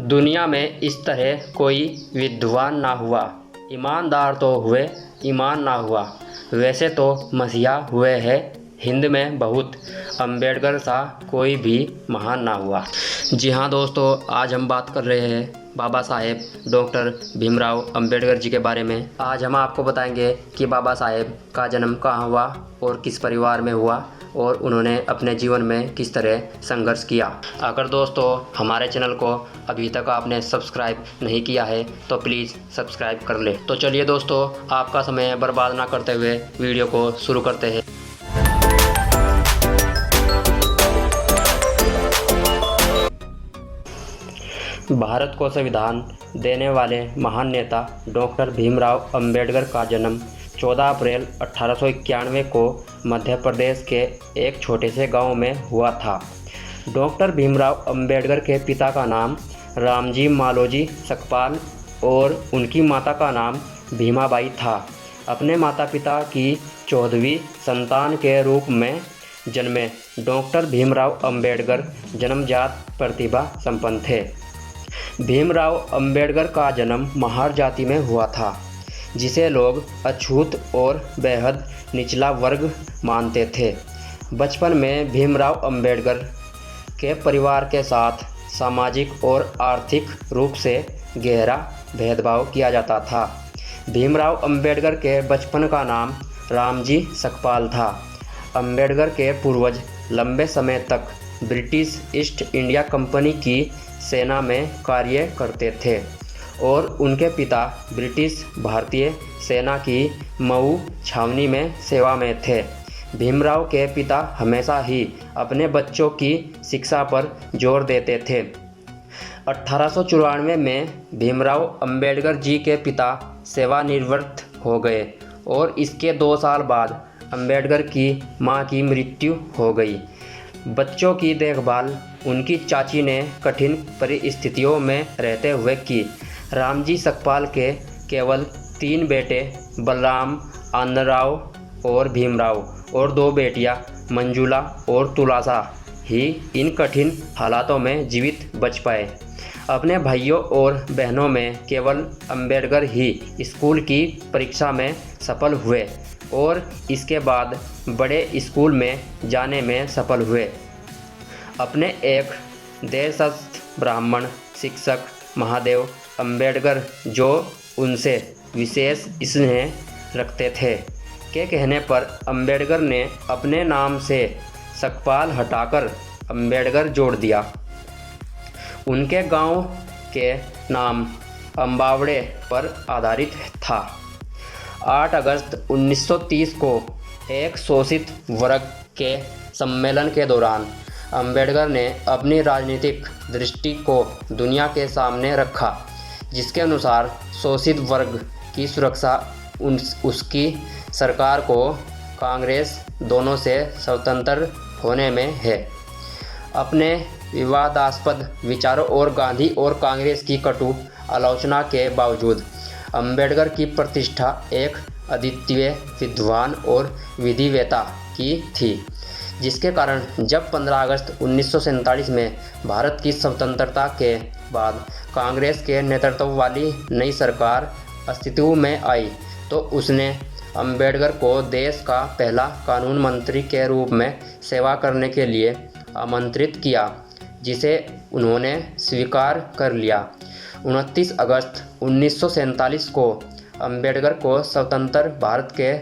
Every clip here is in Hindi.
दुनिया में इस तरह कोई विद्वान ना हुआ, ईमानदार तो हुए ईमान ना हुआ। वैसे तो मसीहा हुए हैं हिंद में बहुत, अम्बेडकर सा कोई भी महान ना हुआ। जी हाँ दोस्तों, आज हम बात कर रहे हैं बाबा साहेब डॉक्टर भीमराव अंबेडकर जी के बारे में। आज हम आपको बताएंगे कि बाबा साहेब का जन्म कहाँ हुआ और किस परिवार में हुआ और उन्होंने अपने जीवन में किस तरह संघर्ष किया। अगर दोस्तों हमारे चैनल को अभी तक आपने सब्सक्राइब नहीं किया है तो प्लीज़ सब्सक्राइब कर ले। तो चलिए दोस्तों, आपका समय बर्बाद ना करते हुए वीडियो को शुरू करते हैं। भारत को संविधान देने वाले महान नेता डॉक्टर भीमराव अंबेडकर का जन्म 14 अप्रैल 1891 को मध्य प्रदेश के एक छोटे से गांव में हुआ था। डॉक्टर भीमराव अंबेडकर के पिता का नाम रामजी मालोजी सकपाल और उनकी माता का नाम भीमाबाई था। अपने माता पिता की 14वीं संतान के रूप में जन्मे डॉक्टर भीमराव अंबेडकर जन्मजात प्रतिभा संपन्न थे। भीमराव अंबेडकर का जन्म महार जाति में हुआ था, जिसे लोग अछूत और बेहद निचला वर्ग मानते थे। बचपन में भीमराव अंबेडकर के परिवार के साथ सामाजिक और आर्थिक रूप से गहरा भेदभाव किया जाता था। भीमराव अंबेडकर के बचपन का नाम रामजी सकपाल था। अंबेडकर के पूर्वज लंबे समय तक ब्रिटिश ईस्ट इंडिया कंपनी की सेना में कार्य करते थे और उनके पिता ब्रिटिश भारतीय सेना की मऊ छावनी में सेवा में थे। भीमराव के पिता हमेशा ही अपने बच्चों की शिक्षा पर जोर देते थे। 1894 में भीमराव अंबेडकर जी के पिता सेवानिवृत्त हो गए और इसके 2 साल बाद अंबेडकर की मां की मृत्यु हो गई। बच्चों की देखभाल उनकी चाची ने कठिन परिस्थितियों में रहते हुए की। रामजी सकपाल के केवल 3 बेटे बलराम, आनंदराव और भीमराव और 2 बेटियां मंजुला और तुलासा ही इन कठिन हालातों में जीवित बच पाए। अपने भाइयों और बहनों में केवल अंबेडकर ही स्कूल की परीक्षा में सफल हुए और इसके बाद बड़े स्कूल में जाने में सफल हुए। अपने एक देशस्थ ब्राह्मण शिक्षक महादेव अंबेडकर, जो उनसे विशेष स्नेह रखते थे, के कहने पर अंबेडकर ने अपने नाम से सकपाल हटाकर अंबेडकर जोड़ दिया। उनके गांव के नाम अम्बावड़े पर आधारित था। 8 अगस्त 1930 को एक शोषित वर्ग के सम्मेलन के दौरान अंबेडकर ने अपनी राजनीतिक दृष्टि को दुनिया के सामने रखा, जिसके अनुसार शोषित वर्ग की सुरक्षा उसकी सरकार को कांग्रेस दोनों से स्वतंत्र होने में है। अपने विवादास्पद विचारों और गांधी और कांग्रेस की कटु आलोचना के बावजूद अंबेडकर की प्रतिष्ठा एक अद्वितीय विद्वान और विधिवेता की थी, जिसके कारण जब 15 अगस्त 1947 में भारत की स्वतंत्रता के बाद कांग्रेस के नेतृत्व वाली नई सरकार अस्तित्व में आई तो उसने अंबेडकर को देश का पहला कानून मंत्री के रूप में सेवा करने के लिए आमंत्रित किया, जिसे उन्होंने स्वीकार कर लिया। 29 अगस्त 1947 को अंबेडकर को स्वतंत्र भारत के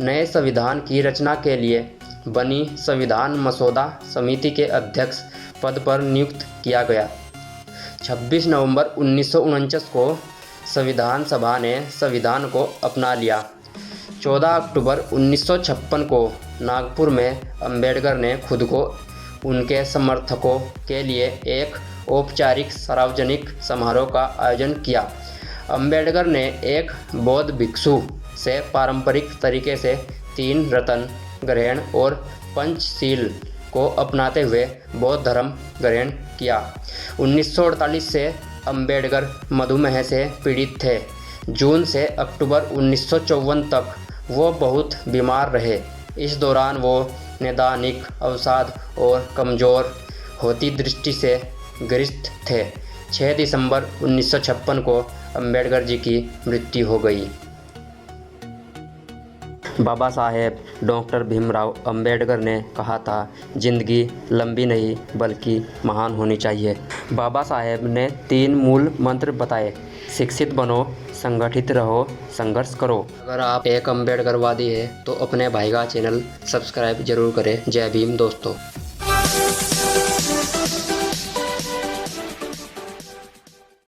नए संविधान की रचना के लिए बनी संविधान मसौदा समिति के अध्यक्ष पद पर नियुक्त किया गया। 26 नवंबर 1949 को संविधान सभा ने संविधान को अपना लिया। 14 अक्टूबर 1956 को नागपुर में अंबेडकर ने खुद को उनके समर्थकों के लिए एक औपचारिक सार्वजनिक समारोह का आयोजन किया। अंबेडकर ने एक बौद्ध भिक्षु से पारंपरिक तरीके से 3 रत्न ग्रहण और पंचशील को अपनाते हुए बौद्ध धर्म ग्रहण किया। 1948 से अंबेडकर मधुमेह से पीड़ित थे। जून से अक्टूबर 1954 तक वो बहुत बीमार रहे। इस दौरान वो नैदानिक अवसाद और कमज़ोर होती दृष्टि से ग्रस्त थे। 6 दिसंबर 1956 को अंबेडकर जी की मृत्यु हो गई। बाबा साहेब डॉक्टर भीमराव अंबेडकर ने कहा था, जिंदगी लंबी नहीं बल्कि महान होनी चाहिए। बाबा साहेब ने 3 मूल मंत्र बताए, शिक्षित बनो, संगठित रहो, संघर्ष करो। अगर आप एक अंबेडकरवादी हैं तो अपने भाई का चैनल सब्सक्राइब जरूर करें। जय भीम दोस्तों।